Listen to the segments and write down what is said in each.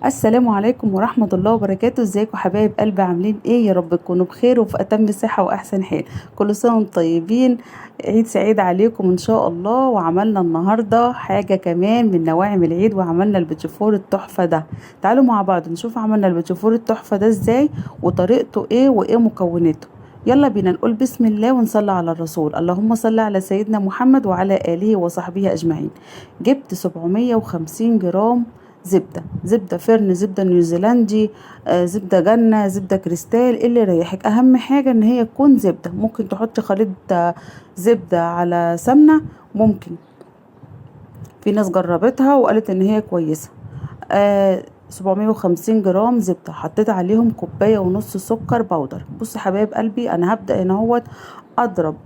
السلام عليكم ورحمة الله وبركاته. ازيكم حبايب قلبي؟ عاملين ايه؟ يا رب تكونوا بخير وفي اتم صحة واحسن حال. كل سنة وانتم طيبين. عيد سعيد عليكم ان شاء الله. وعملنا النهاردة حاجة كمان من نواعم العيد، وعملنا البيتيفور التحفة ده. تعالوا مع بعض نشوف عملنا البيتيفور التحفة ده ازاي، وطريقته ايه، وايه مكوناته. يلا بينا نقول بسم الله ونصلي على الرسول. اللهم صل على سيدنا محمد وعلى آله وصحبه أجمعين. جبت 750 جرام زبدة فرن، زبدة نيوزيلندي، زبدة جنة، زبدة كريستال، إيه اللي يريحك. اهم حاجة ان هي تكون زبدة. ممكن تحط خليط زبدة على سمنة، ممكن. في ناس جربتها وقالت ان هي كويسة. 750 جرام زبدة، حطيت عليهم كوباية ونص سكر بودر. بص حبايب قلبي، انا هبدأ هنا اهوت اضرب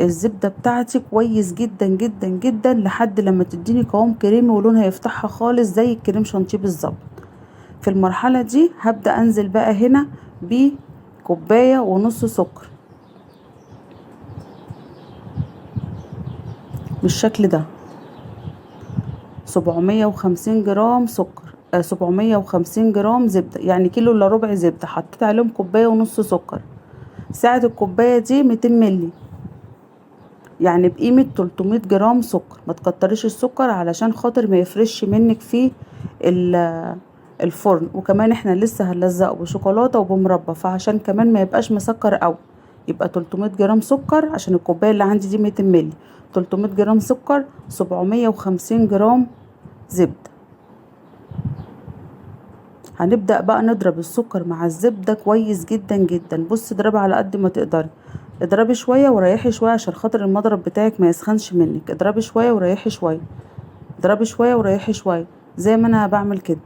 الزبدة بتاعتي كويس جدا جدا جدا لحد لما تديني قوام كريمي ولونها يفتحها خالص زي الكريم شانتيه بالظبط. في المرحلة دي هبدأ انزل بقى هنا بكوباية ونص سكر بالشكل ده. 750 جرام سكر، 750 جرام زبدة، يعني كيلو الا ربع زبدة، حطيت عليهم كوباية ونص سكر. سعة الكوباية دي 200 ملي، يعني بقيمة 300 جرام سكر. ما تكتريش السكر علشان خاطر ما يفرش منك في الفرن. وكمان احنا لسه هنلزقه بشوكولاتة وبمربى، فعشان كمان ما يبقاش مسكر قوي، يبقى 300 جرام سكر عشان الكوباية اللي عندي دي 200 ملي. 300 جرام سكر، 750 جرام زبدة. هنبدأ بقى نضرب السكر مع الزبدة كويس جدا جدا. بص اضربي على قد ما تقدري، اضربي شوية وريحي شوية عشان خاطر المضرب بتاعك ما يسخنش منك. اضربي شوية وريحي شوية، اضربي شوية وريحي شوية، زي ما انا بعمل كده،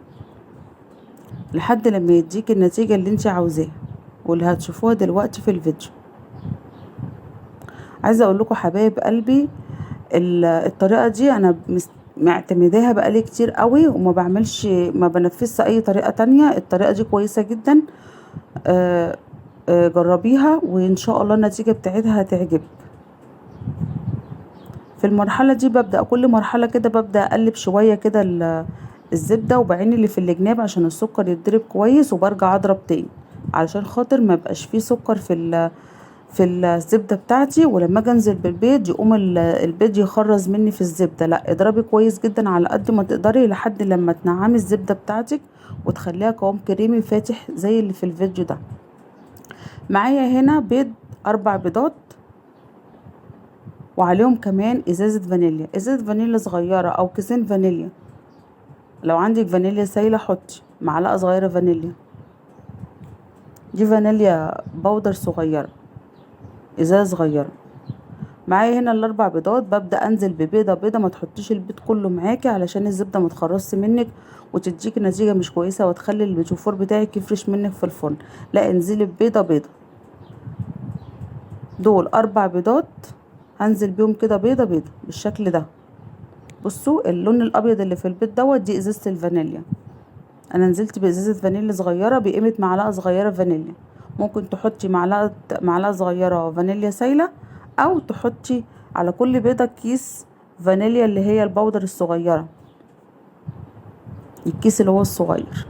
لحد لما يديك النتيجة اللي انت عاوزاها واللي هتشوفوها دلوقتي في الفيديو. عايزة اقول لكم حبايب قلبي، الطريقة دي انا معتمداها بقالي كتير قوي، وما بعملش ما بنفذش اي طريقة تانية. الطريقة دي كويسة جدا. جربيها وان شاء الله النتيجة بتاعتها هتعجبك. في المرحلة دي ببدأ كل مرحلة كده ببدأ اقلب شوية كده الزبدة، وبعين اللي في الجناب عشان السكر يتضرب كويس، وبرجع اضرب تاني علشان خاطر ما يبقاش فيه سكر في الزبدة بتاعتي. ولما اجي انزل بالبيض يقوم البيض يخرز مني في الزبدة. لا، اضربي كويس جدا على قد ما تقدري لحد لما تنعمي الزبدة بتاعتك وتخليها قوام كريمي فاتح زي اللي في الفيديو ده. معايا هنا بيض، 4 بيضات، وعليهم كمان ازازة فانيليا، ازازة فانيليا صغيرة او كيسين فانيليا. لو عندك فانيليا سايلة حطي معلقة صغيرة فانيليا. دي فانيليا بودر صغيرة، ازازة صغيرة. معايا هنا ال4 بيضات، ببدأ انزل ببيضة بيضة. ما تحطيش البيض كله معاكي علشان الزبدة ما تخرجش منك وتديكي نتيجة مش كويسة وتخلي البيتيفور بتاعك يفرش منك في الفرن. لا، انزلي ببيضة بيضة. دول 4 بيضات هنزل بيهم كده بيضة بيضة بالشكل ده. بصوا اللون الابيض اللي في البيض دوت، دي ازازة الفانيليا. انا نزلت بازازة فانيليا صغيرة بقيمة معلقة صغيرة فانيليا. ممكن تحطي معلقة صغيرة فانيليا سايلة، او تحطي على كل بيضة كيس فانيليا اللي هي البودر الصغيرة، الكيس اللي هو الصغير.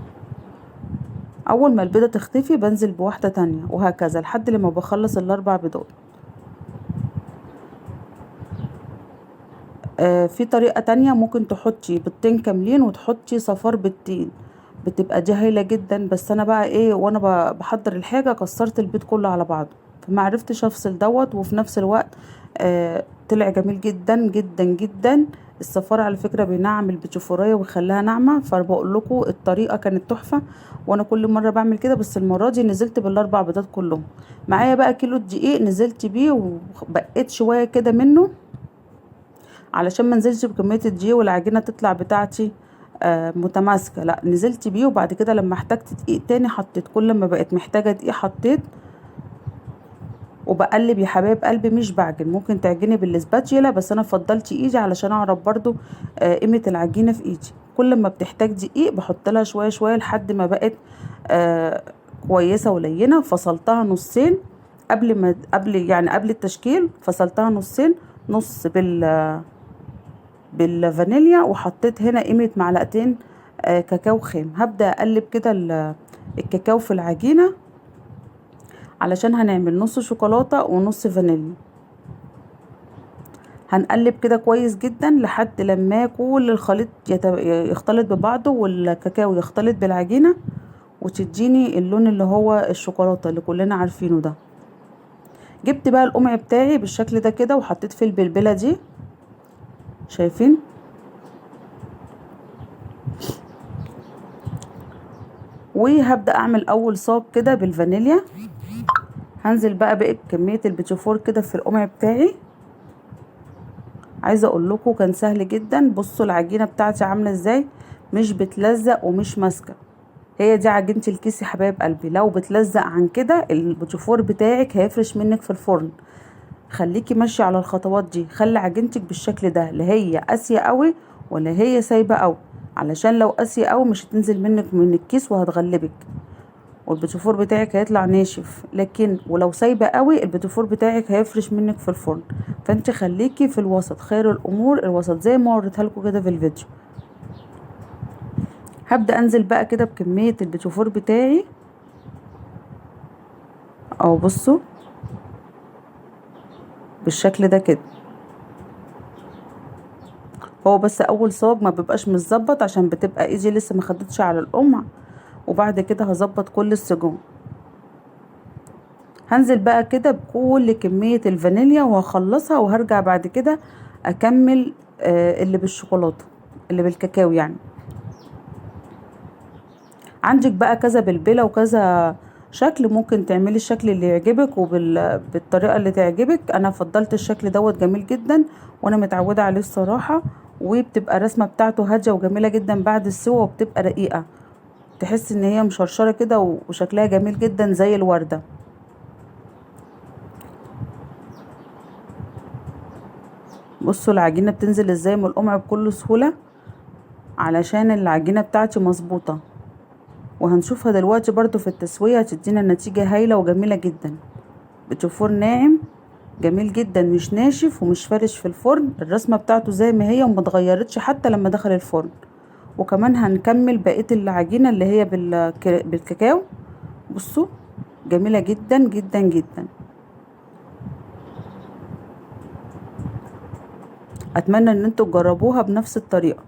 اول ما البيضة تختفي بنزل بواحدة تانية، وهكذا لحد لما بخلص ال4 بيضات. في طريقة تانية، ممكن تحطي بيضتين كاملين وتحطي صفار بيضتين، بتبقى دي هايلة جدا. بس انا بقى ايه، وانا بحضر الحاجة كسرت البيض كله على بعضه، فما عرفتش افصل دوت. وفي نفس الوقت طلع جميل جدا جدا جدا. الصفار على فكرة بينعم البيتيفورية ويخليها ناعمة. فبقول لكم الطريقة كانت تحفة، وانا كل مرة بعمل كده، بس المرة دي نزلت بال4 بيضات كلهم. معايا بقى كيلو دقيق نزلت بيه، وبقيت شوية كده منه علشان ما نزلش بكمية الدقيق والعجينة تطلع بتاعتي متماسكة. لا، نزلت بيه، وبعد كده لما احتجت دقيق تاني حطيت. كل ما بقيت محتاجة دقيق حطيت، وبقلب يا حبايب قلبي مش بعجن. ممكن تعجني بالسباتشيلا، بس انا فضلت ايدي علشان اعرف برضو قيمة العجينة في ايدي. كل ما بتحتاج دقيق بحط لها شوية شوية لحد ما بقت كويسة ولينة. فصلتها نصين قبل التشكيل، فصلتها نصين، نص بالفانيليا، وحطيت هنا قيمة معلقتين كاكاو خام. هبدأ اقلب كده الكاكاو في العجينة علشان هنعمل نص شوكولاتة ونص فانيليا. هنقلب كده كويس جدا لحد لما كل الخليط يختلط ببعضه والكاكاو يختلط بالعجينة وتديني اللون اللي هو الشوكولاتة اللي كلنا عارفينه ده. جبت بقى القمع بتاعي بالشكل ده كده وحطيت فيه البلبلة دي، شايفين؟ وهبدأ اعمل اول صاج كده بالفانيليا. هنزل بقى بكمية البيتيفور كده في القمع بتاعي. عايزه اقول لكم كان سهل جدا. بصوا العجينه بتاعتي عامله ازاي، مش بتلزق ومش ماسكه. هي دي عجينه الكيس يا حبايب قلبي. لو بتلزق عن كده البوتيفور بتاعك هيفرش منك في الفرن. خليكي ماشيه على الخطوات دي. خلي عجينتك بالشكل ده، لا هي قاسيه قوي ولا هي سايبه قوي، علشان لو قاسيه قوي مش هتنزل منك من الكيس وهتغلبك والبيتيفور بتاعك هيطلع ناشف. لكن ولو سايبه قوي البيتيفور بتاعك هيفرش منك في الفرن. فانت خليكي في الوسط، خير الامور الوسط زي ما وريتها لكم كده في الفيديو. هبدا انزل بقى كده بكميه البيتيفور بتاعي او بصوا بالشكل ده كده. هو بس اول صاج ما بيبقاش متظبط عشان بتبقى ايدي لسه ما خدتش على القمع، وبعد كده هظبط كل السجون. هنزل بقى كده بكل كمية الفانيليا وهخلصها وهرجع بعد كده اكمل اللي بالشوكولاتة اللي بالكاكاو يعني. عندك بقى كذا بلبلة وكذا شكل، ممكن تعملي الشكل اللي يعجبك وبالطريقة اللي تعجبك. انا فضلت الشكل دوت جميل جدا وانا متعودة عليه الصراحة، وبتبقى الرسمة بتاعته هادية وجميلة جدا بعد السوا، وبتبقى رقيقة تحس ان هي مشرشرة كده وشكلها جميل جدا زي الوردة. بصوا العجينة بتنزل ازاي من القمع بكل سهولة علشان العجينة بتاعتي مظبوطة، وهنشوفها دلوقتي برضو في التسوية هتدينا نتيجة هايلة وجميلة جدا. بتفور ناعم جميل جدا، مش ناشف ومش فارش في الفرن. الرسمة بتاعته زي ما هي وما اتغيرتش حتى لما دخل الفرن. وكمان هنكمل بقية العجينة اللي هي بالكاكاو. بصوا جميلة جدا جدا جدا. اتمنى ان انتوا تجربوها بنفس الطريقة.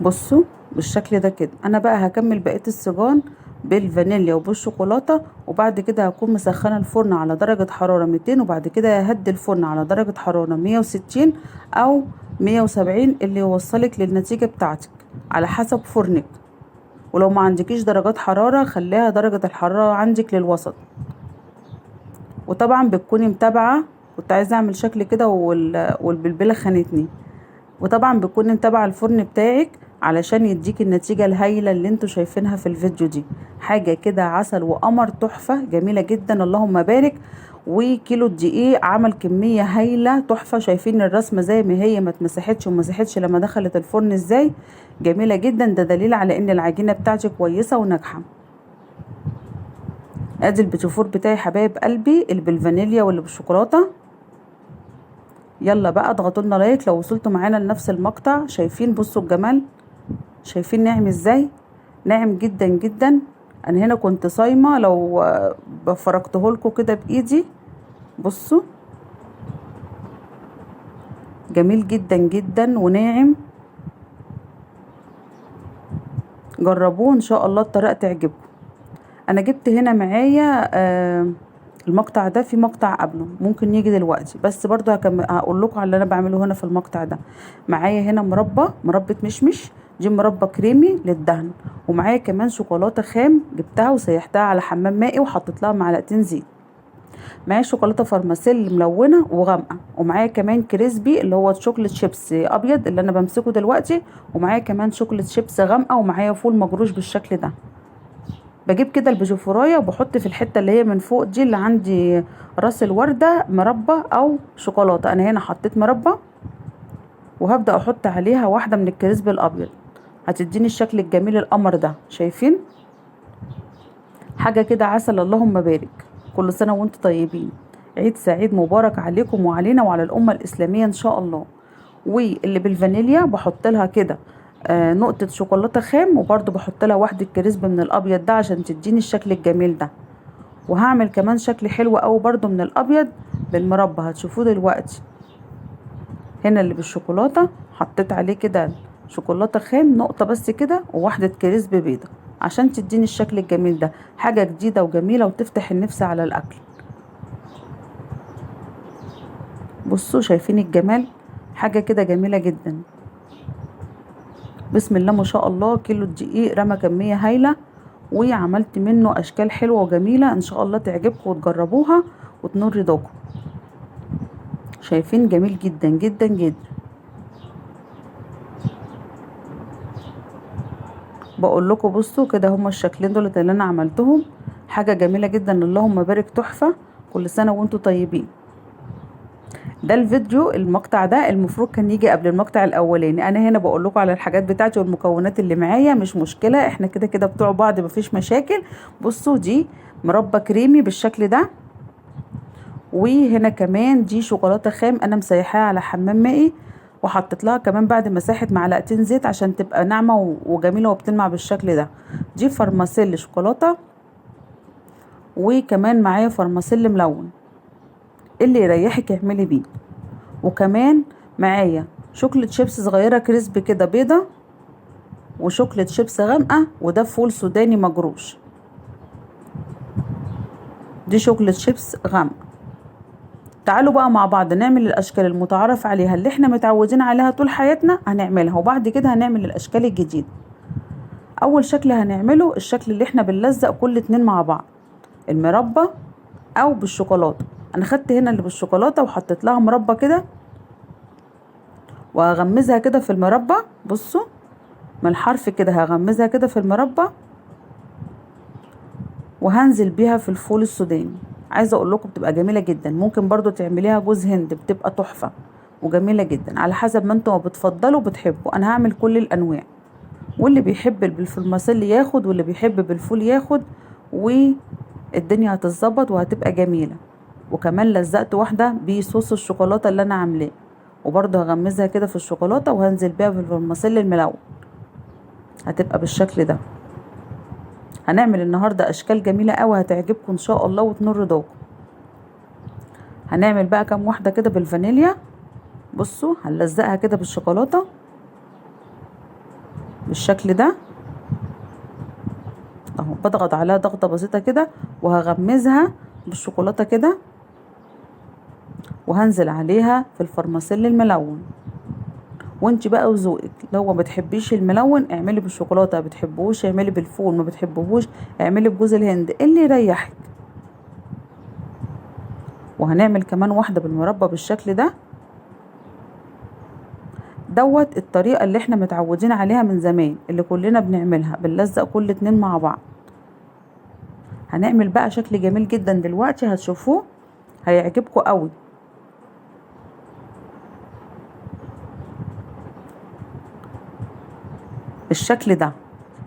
بصوا بالشكل ده كده. انا بقى هكمل بقية السجان بالفانيليا وبالشوكولاتة، وبعد كده هكون مسخنة الفرن على درجة حرارة 200، وبعد كده ههدي الفرن على درجة حرارة 160 او 170 اللي يوصلك للنتيجة بتاعتك على حسب فرنك. ولو ما عندكيش درجات حرارة خليها درجة الحرارة عندك للوسط. وطبعا بتكوني متابعة. كنت عايزة اعمل شكل كده والبلبلة خانتني. وطبعا بتكوني متابعة الفرن بتاعك علشان يديك النتيجة الهايلة اللي انتوا شايفينها في الفيديو دي. حاجة كده عسل وقمر، تحفة جميلة جدا اللهم بارك. وكيلو الدقيق عمل كمية هايلة تحفة. شايفين الرسمة زي ما هي ما اتمسحتش ومسحتش لما دخلت الفرن ازاي، جميلة جدا. ده دليل على ان العجينة بتاعتي كويسة وناجحة. ادي البيتيفور بتاعي حبايب قلبي اللي بالفانيليا واللي بالشوكولاتة. يلا بقى اضغطوا لنا لايك لو وصلتوا معانا لنفس المقطع. شايفين بصوا الجمال، شايفين ناعم ازاي، ناعم جدا جدا. انا هنا كنت صايمه، لو بفركته لكم كده بايدي بصوا جميل جدا جدا وناعم. جربوه ان شاء الله الطريقه تعجبكم. انا جبت هنا معايا المقطع ده، في مقطع قبله ممكن يجي دلوقتي، بس برضو هقول لكم على اللي انا بعمله هنا في المقطع ده. معايا هنا مربى مشمش، دي مربى كريمي للدهن. ومعايا كمان شوكولاته خام جبتها وسيحتها على حمام مائي وحطيت لها معلقتين زيت. معايا شوكولاته فارماسيل ملونه وغامقه، ومعايا كمان كريسبي اللي هو شوكليت شيبس ابيض اللي انا بمسكه دلوقتي، ومعايا كمان شوكليت شيبس غامقه، ومعايا فول مجروش بالشكل ده. بجيب كده البيجوفرايه وبحط في الحته اللي هي من فوق دي اللي عندي راس الورده مربى او شوكولاته. انا هنا حطيت مربى وهبدا احط عليها واحده من الكريسبي الابيض، هتديني الشكل الجميل القمر ده. شايفين حاجه كده عسل اللهم بارك. كل سنه وانتم طيبين. عيد سعيد مبارك عليكم وعلينا وعلى الأمة الإسلامية إن شاء الله. واللي بالفانيليا بحط لها كده نقطة شوكولاتة خام، وبرضو بحط لها واحدة كريسب من الأبيض ده عشان تديني الشكل الجميل ده. وهعمل كمان شكل حلو قوي برضو من الأبيض بالمربى، هتشوفوه دلوقتي. هنا اللي بالشوكولاتة حطيت عليه كده شوكولاتة خام نقطة بس كده، وواحدة كريسب بيضة عشان تديني الشكل الجميل ده. حاجة جديدة وجميلة وتفتح النفس على الأكل. بصوا شايفين الجمال، حاجة كده جميلة جدا. بسم الله ما شاء الله. كيلو الدقيق رمى كمية هايلة، وعملت منه أشكال حلوة وجميلة إن شاء الله تعجبكم وتجربوها وتنور رضاكم. شايفين جميل جدا جدا جدا. بقول لكم بصوا كده هما الشكلين دول اللي انا عملتهم، حاجه جميله جدا. اللهم بارك، تحفه. كل سنه وانتم طيبين. ده الفيديو، المقطع ده المفروض كان يجي قبل المقطع الاولاني. انا هنا بقول لكم على الحاجات بتاعتي والمكونات اللي معايا، مش مشكله، احنا كده كده بتوع بعض مفيش مشاكل. بصوا دي مربى كريمي بالشكل ده، وهنا كمان دي شوكولاته خام انا مسيحاها على حمام مائي، وحطيت لها كمان بعد مساحه معلقتين زيت عشان تبقى ناعمه وجميله وبتلمع بالشكل ده. دي فرماسيل شوكولاته، وكمان معايا فرماسيل ملون، اللي يريحك اعملي بيه. وكمان معايا شوكليت شيبس صغيره كريسبي كده بيضه، وشوكليت شيبس غامقه، وده فول سوداني مجروش. دي شوكليت شيبس غامقه. تعالوا بقى مع بعض نعمل الاشكال المتعارف عليها اللي احنا متعودين عليها طول حياتنا، هنعملها وبعد كده هنعمل الاشكال الجديده. اول شكل هنعمله الشكل اللي احنا بنلزق كل اتنين مع بعض، المربى او بالشوكولاته. انا خدت هنا اللي بالشوكولاته وحطيت لها مربى كده، وهغمزها كده في المربى. بصوا من الحرف كده هغمزها كده في المربى، وهنزل بيها في الفول السوداني. عايزه اقول لكم بتبقى جميله جدا. ممكن برضو تعمليها جوز هند، بتبقى تحفه وجميله جدا على حسب ما انتوا بتفضلوا بتحبوا. انا هعمل كل الانواع، واللي بيحب بالفرماسيل ياخد، واللي بيحب بالفول ياخد، والدنيا هتتظبط وهتبقى جميله. وكمان لزقت واحده بصوص الشوكولاته اللي انا عاملاه، وبرضه هغمزها كده في الشوكولاته وهنزل بيها في الفرماسيل الملون، هتبقى بالشكل ده. هنعمل النهارده اشكال جميله قوي هتعجبكم ان شاء الله وتنور رضاكم. هنعمل بقى كام واحده كده بالفانيليا. بصوا هنلزقها كده بالشوكولاته بالشكل ده اهو. بضغط عليها ضغطه بسيطه كده، وهغمزها بالشوكولاته كده، وهنزل عليها في الفرماسيل الملون. وانت بقى وذوقك، لو ما بتحبيش الملون اعملي بالشوكولاته، ما بتحبوش اعملي بالفول، ما بتحبوش اعملي بجوز الهند، اللي يريحك. وهنعمل كمان واحده بالمربى بالشكل ده. دوت الطريقه اللي احنا متعودين عليها من زمان، اللي كلنا بنعملها، بنلزق كل اتنين مع بعض. هنعمل بقى شكل جميل جدا دلوقتي هتشوفوه هيعجبكم قوي. الشكل ده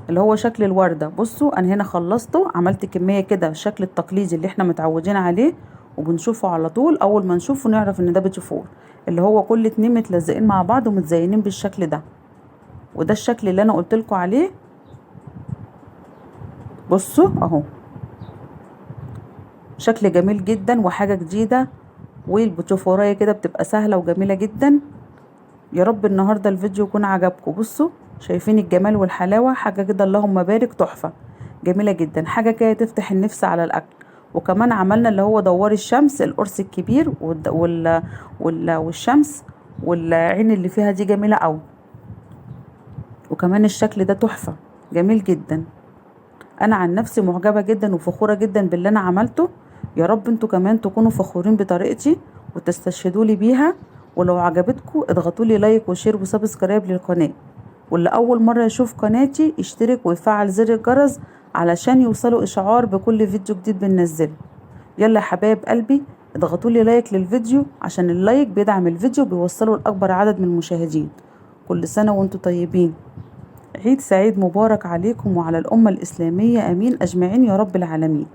اللي هو شكل الوردة. بصوا انا هنا خلصته، عملت كمية كده الشكل التقليدي اللي احنا متعودين عليه وبنشوفه على طول. اول ما نشوفه نعرف ان ده بيتي فور، اللي هو كل اتنين متلزقين مع بعض ومتزينين بالشكل ده. وده الشكل اللي انا قلتلكم عليه. بصوا اهو، شكل جميل جدا وحاجة جديدة، والبوتيفوراية كده بتبقى سهلة وجميلة جدا. يا رب النهاردة الفيديو يكون عجبكم. بصوا شايفين الجمال والحلاوة، حاجة كده اللهم بارك تحفة جميلة جدا، حاجة كده تفتح النفس على الأكل. وكمان عملنا اللي هو دوار الشمس، القرص الكبير والشمس والعين اللي فيها دي جميلة قوي. وكمان الشكل ده تحفة جميل جدا. أنا عن نفسي معجبة جدا وفخورة جدا باللي أنا عملته. يا رب انتوا كمان تكونوا فخورين بطريقتي وتستشهدوا لي بيها. ولو عجبتكم اضغطوا لي لايك وشير وسبسكرايب للقناة. واللي اول مرة يشوف قناتي يشترك ويفعل زر الجرس علشان يوصلوا اشعار بكل فيديو جديد بننزله. يلا يا حبايب قلبي اضغطوا لي لايك للفيديو، عشان اللايك بيدعم الفيديو بيوصله لاكبر عدد من المشاهدين. كل سنة وانتم طيبين. عيد سعيد مبارك عليكم وعلى الأمة الإسلامية، أمين أجمعين يا رب العالمين.